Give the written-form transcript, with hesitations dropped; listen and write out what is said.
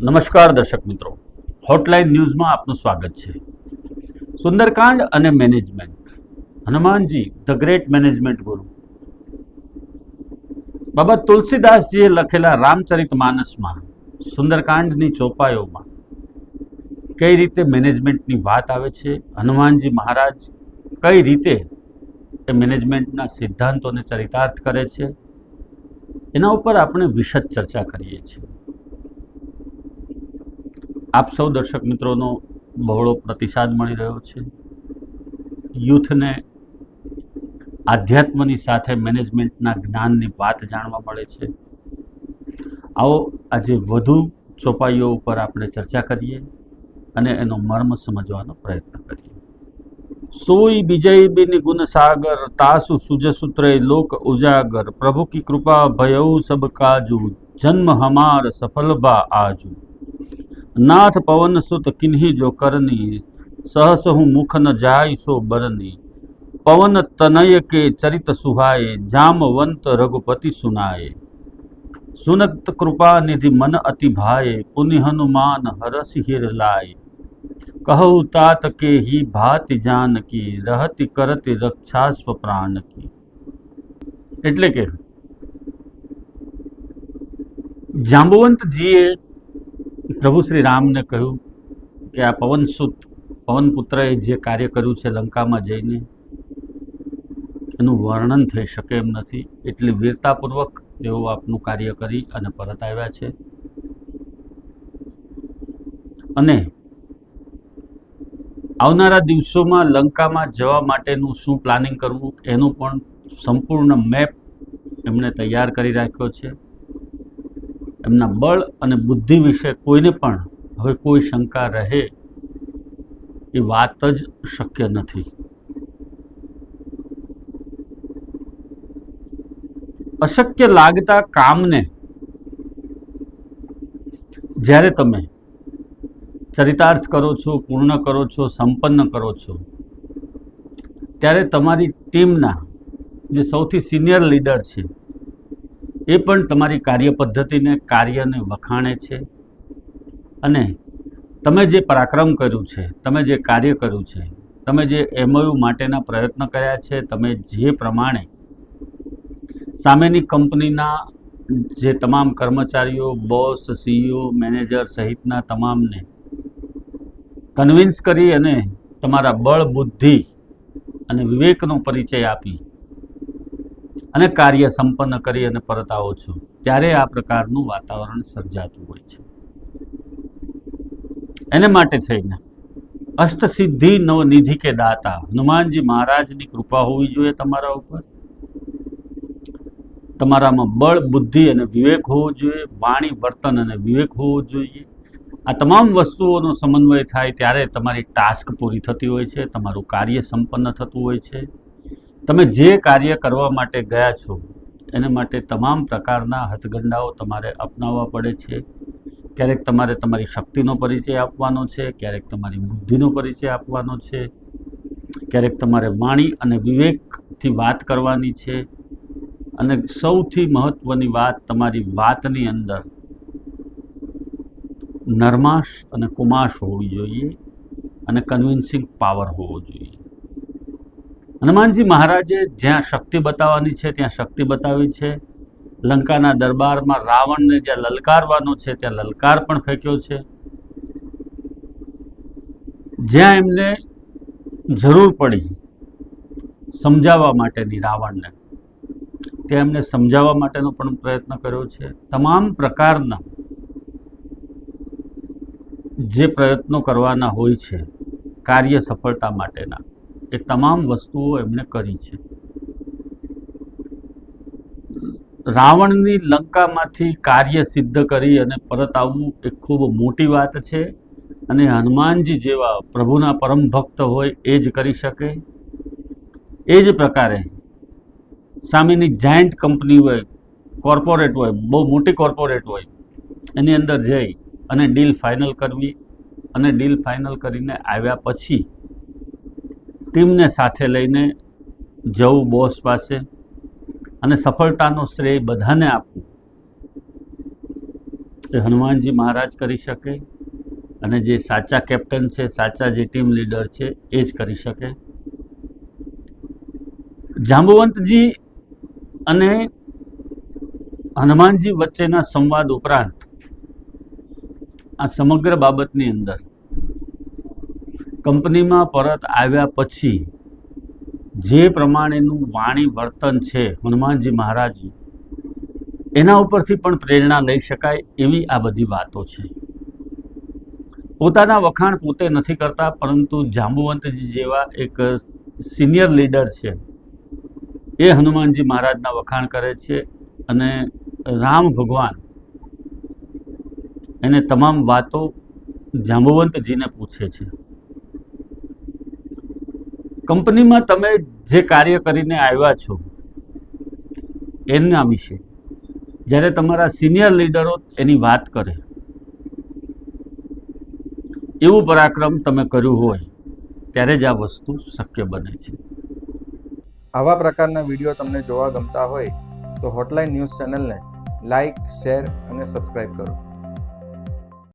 નમસ્કાર દર્શક મિત્રો, હોટલાઇન ન્યૂઝમાં આપનું સ્વાગત છે. સુંદરકાંડ અને management. Hanumanji the great management ગુરુ બાબા તુલસીદાસજીએ લખેલા રામચરિતમાનસમાં સુંદરકાંડની ચોપાઈઓમાં કઈ રીતે મેનેજમેન્ટની વાત આવે છે, હનુમાનજી મહારાજ કઈ રીતે એ મેનેજમેન્ટના સિદ્ધાંતોને ચરિતાર્થ કરે છે, એના ઉપર આપણે વિશદ ચર્ચા કરીએ છીએ. આપ સૌ દર્શક મિત્રોનો બહોળો પ્રતિસાદ મળી રહ્યો છે. યુથને આધ્યાત્મની સાથે મેનેજમેન્ટના જ્ઞાનની વાત જાણવા મળે છે. આવો આજે વધુ ચોપાઈઓ ઉપર આપણે ચર્ચા કરીએ અને એનો મર્મ સમજવાનો પ્રયત્ન કરીએ. સોઈ વિજય બિન ગુણ સાગર, તાસુ સુજસૂત્રે લોક ઉજાગર, પ્રભુ की कृपा भयऊ सब काजू, जन्म हमार सफल बा आजू, नाथ पवन सुत किन्हीं जो करनी, सहस हूँ मुख न जाय सो बरनी, पवन तनय के चरित सुहाए, जामवंत रघुपति सुनाए, सुनत कृपा निधि मन अति भाए, पुनि हनुमान हरस हिर लाए, कहु तात के ही भाति जान की, रहति करति रक्षा स्व प्राण की. એટલે કે જાંબુવંતજીએ પ્રભુ શ્રી રામને કહ્યું કે આ પવનપુત્રએ જે કાર્ય કર્યું છે લંકામાં જઈને એનું વર્ણન થઈ શકે એમ નથી. એટલી વીરતાપૂર્વક તેઓ આપનું કાર્ય કરી અને પરત આવ્યા છે. અને આવનારા દિવસોમાં લંકામાં જવા માટેનું શું પ્લાનિંગ કરવું એનું પણ સંપૂર્ણ મેપ એમણે તૈયાર કરી રાખ્યો છે. એમના બળ અને બુદ્ધિ વિશે કોઈને પણ હવે કોઈ શંકા રહે એ વાત જ શક્ય નથી. અશક્ય લાગતા કામને જ્યારે તમે ચરિતાર્થ કરો છો, પૂર્ણ કરો છો, સંપન્ન કરો છો, ત્યારે તમારી ટીમના જે સૌથી સિનિયર લીડર છે એ પણ તમારી કાર્ય પદ્ધતિને, કાર્યને વખાણે છે. અને તમે જે પરાક્રમ કર્યું છે, તમે જે કાર્ય કર્યું છે, તમે જે એમઓયુ માટેના પ્રયત્ન કર્યા છે, તમે જે પ્રમાણે સામેની કંપનીના જે તમામ કર્મચારીઓ, બોસ, સીઈઓ, મેનેજર સહિતના તમામને કન્વિન્સ કરી અને તમારા બળ, બુદ્ધિ અને વિવેકનો પરિચય આપી અને કાર્ય સંપન્ન કરી અને પરત આવો છો, ત્યારે આ પ્રકારનું વાતાવરણ સર્જાતું હોય છે. એને માટે થઈને અષ્ટસિદ્ધિ નવનિધિ કે દાતા હનુમાનજી મહારાજની કૃપા હોવી જોઈએ તમારા ઉપર. તમારામાં બળ, બુદ્ધિ અને વિવેક હોવો જોઈએ, વાણી, વર્તન અને વિવેક હોવો જોઈએ. આ તમામ વસ્તુઓનો સમન્વય થાય ત્યારે તમારી ટાસ્ક પૂરી થતી હોય છે, તમારું કાર્ય સંપન્ન થતું હોય છે. તમે જે કાર્ય કરવા માટે ગયા છો એને માટે તમામ પ્રકારના હથગંડાઓ તમારે અપનાવવા પડે છે. ક્યારેક તમારે તમારી શક્તિનો પરિચય આપવાનો છે, ક્યારેક તમારી બુદ્ધિનો પરિચય આપવાનો છે, ક્યારેક તમારે વાણી અને વિવેકથી વાત કરવાની છે. અને સૌથી મહત્ત્વની વાત, તમારી વાતની અંદર નરમાશ અને કુમાશ હોવી જોઈએ અને કન્વિન્સિંગ પાવર હોવો જોઈએ. હનુમાનજી મહારાજે જ્યાં શક્તિ બતાવવાની છે ત્યાં શક્તિ બતાવી છે. લંકાના દરબારમાં રાવણને જ્યાં લલકારવાનો છે ત્યાં લલકાર પણ ફેંક્યો છે. જ્યાં એમને જરૂર પડી સમજાવવા માટેની રાવણને, ત્યાં એમને સમજાવવા માટેનો પણ પ્રયત્ન કર્યો છે. તમામ પ્રકારના જે પ્રયત્નો કરવાના હોય છે કાર્ય સફળતા માટેના, એ તમામ વસ્તુઓ એમણે કરી છે. રાવણની લંકામાંથી કાર્ય સિદ્ધ કરી અને પરત આવવું એ ખૂબ મોટી વાત છે. અને હનુમાનજી જેવા પ્રભુના પરમ ભક્ત હોય એ જ કરી શકે. એ જ પ્રકારે સામેની જાયન્ટ કંપની હોય, કોર્પોરેટ હોય, બહુ મોટી કોર્પોરેટ હોય, એની અંદર જઈ અને ડીલ ફાઇનલ કરવી અને ડીલ ફાઇનલ કરીને આવ્યા પછી ટીમને સાથે લઈને જવું બોસ પાસે અને સફળતાનો શ્રેય બધાને આપવું, તે હનુમાનજી મહારાજ કરી શકે, અને જે સાચા કેપ્ટન છે, સાચા જે ટીમ લીડર છે એ જ કરી શકે. જાંબુવંતજી અને હનુમાનજી વચ્ચેના સંવાદ ઉપરાંત આ સમગ્ર બાબતની અંદર કંપનીમાં પરત આવ્યા પછી જે પ્રમાણેનું વાણી વર્તન છે હનુમાનજી મહારાજનું, એના ઉપરથી પણ પ્રેરણા લઈ શકાય એવી આ બધી વાતો છે. પોતાના વખાણ પોતે નથી કરતા, પરંતુ જાંબુવંતજી જેવા એક સિનિયર લીડર છે એ હનુમાનજી મહારાજના વખાણ કરે છે, અને રામ ભગવાન એને તમામ વાતો જાંબુવંતજીને પૂછે છે. કંપનીમાં તમે જે કાર્ય કરીને આવ્યા છો એના વિશે જ્યારે તમારા સિનિયર લીડરો એની વાત કરે, એવું પરાક્રમ તમે કર્યું હોય ત્યારે જ આ વસ્તુ શક્ય બને છે. આવા પ્રકારના વિડીયો તમને જોવા ગમતા હોય તો હોટલાઇન ન્યૂઝ ચેનલને લાઇક, શેર અને સબસ્ક્રાઇબ કરો.